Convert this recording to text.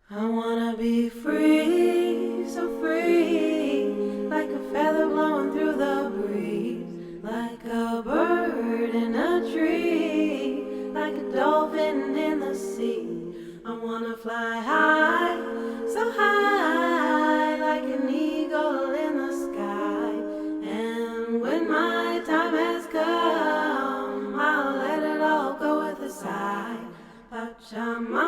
I wanna be free, so free, like a feather blowing through the breeze, like a bird in a tree, like a dolphin in the sea. I wanna fly high, so high, like an eagle in the sky. And when my time has come, I'll let it all go with a sigh. Pachamama.